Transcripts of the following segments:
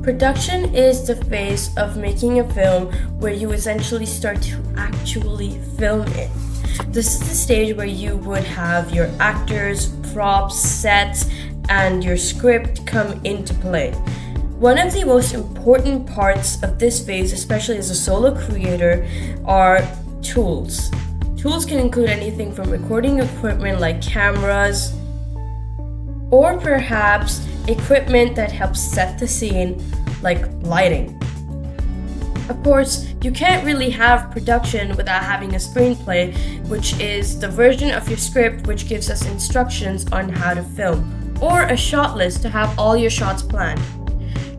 Production is the phase of making a film where you essentially start to actually film it. This is the stage where you would have your actors, props, sets, and your script come into play. One of the most important parts of this phase, especially as a solo creator, are tools. Tools can include anything from recording equipment like cameras, or perhaps equipment that helps set the scene, like lighting. Of course, you can't really have production without having a screenplay, which is the version of your script which gives us instructions on how to film, or a shot list to have all your shots planned.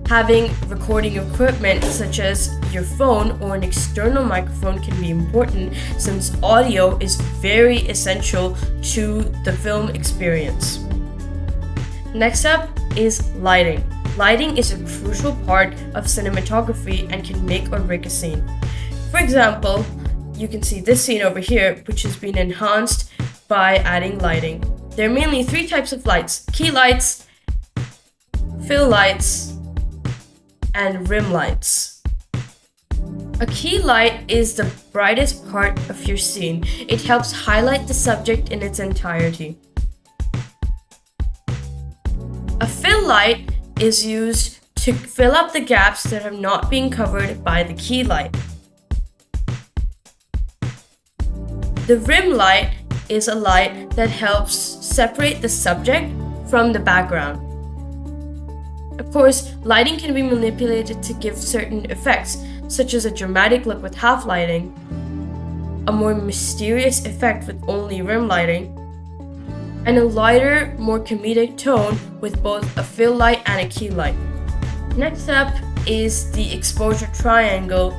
Having recording equipment such as your phone or an external microphone can be important since audio is very essential to the film experience. Next up is lighting. Lighting is a crucial part of cinematography and can make or break a scene. For example, you can see this scene over here, which has been enhanced by adding lighting. There are mainly three types of lights: key lights, fill lights, and rim lights. A key light is the brightest part of your scene. It helps highlight the subject in its entirety. A fill light is used to fill up the gaps that have not been covered by the key light. The rim light is a light that helps separate the subject from the background. Of course, lighting can be manipulated to give certain effects, such as a dramatic look with half lighting, a more mysterious effect with only rim lighting, and a lighter, more comedic tone with both a fill light and a key light. Next up is the exposure triangle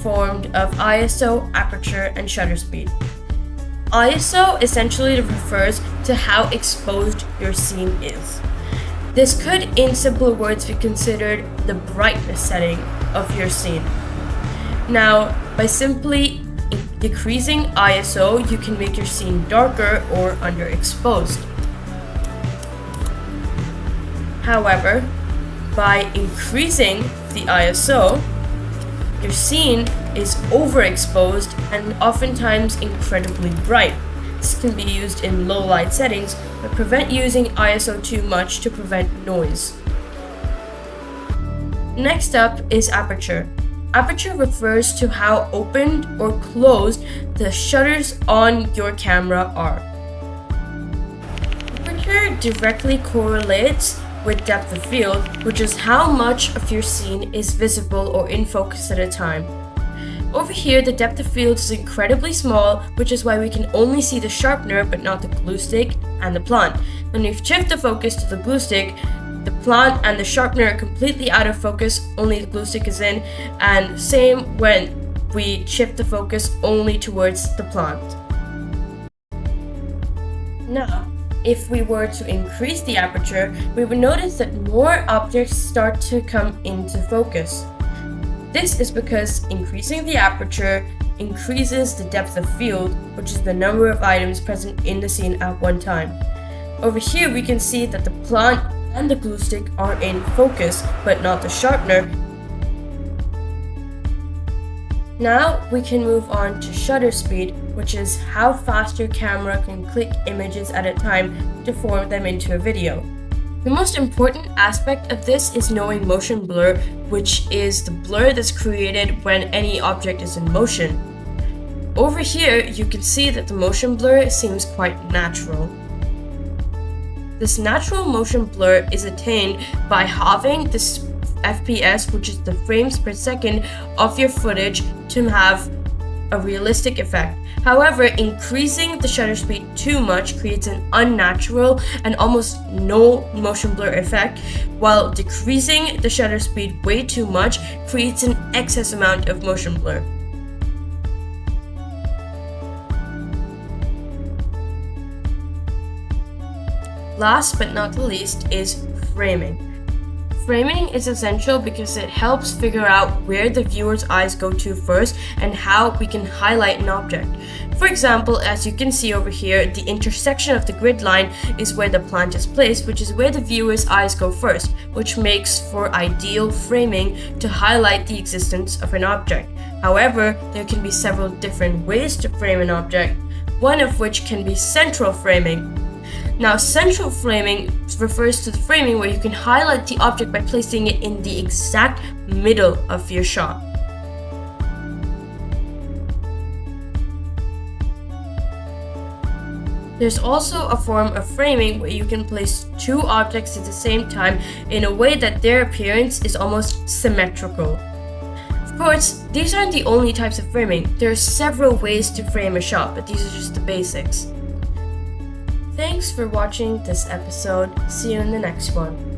formed of ISO, aperture, and shutter speed. ISO essentially refers to how exposed your scene is. This could, in simple words, be considered the brightness setting of your scene. Now, by simply decreasing ISO, you can make your scene darker or underexposed. However, by increasing the ISO, your scene is overexposed and oftentimes incredibly bright. This can be used in low light settings, but prevent using ISO too much to prevent noise. Next up is aperture. Aperture refers to how opened or closed the shutters on your camera are. Aperture directly correlates with depth of field, which is how much of your scene is visible or in focus at a time. Over here, the depth of field is incredibly small, which is why we can only see the sharpener but not the glue stick and the plant. When we shift the focus to the glue stick, the plant and the sharpener are completely out of focus, only the glue stick is in, and same when we shift the focus only towards the plant. Now, if we were to increase the aperture, we would notice that more objects start to come into focus. This is because increasing the aperture increases the depth of field, which is the number of items present in the scene at one time. Over here, we can see that the plant and the glue stick are in focus, but not the sharpener. Now we can move on to shutter speed, which is how fast your camera can click images at a time to form them into a video. The most important aspect of this is knowing motion blur, which is the blur that's created when any object is in motion. Over here, you can see that the motion blur seems quite natural. This natural motion blur is attained by having this FPS, which is the frames per second of your footage, to have a realistic effect. However, increasing the shutter speed too much creates an unnatural and almost no motion blur effect, while decreasing the shutter speed way too much creates an excess amount of motion blur. Last but not the least is framing. Framing is essential because it helps figure out where the viewer's eyes go to first and how we can highlight an object. For example, as you can see over here, the intersection of the grid line is where the plant is placed, which is where the viewer's eyes go first, which makes for ideal framing to highlight the existence of an object. However, there can be several different ways to frame an object, one of which can be central framing. Now, central framing refers to the framing where you can highlight the object by placing it in the exact middle of your shot. There's also a form of framing where you can place two objects at the same time in a way that their appearance is almost symmetrical. Of course, these aren't the only types of framing. There are several ways to frame a shot, but these are just the basics. Thanks for watching this episode. See you in the next one.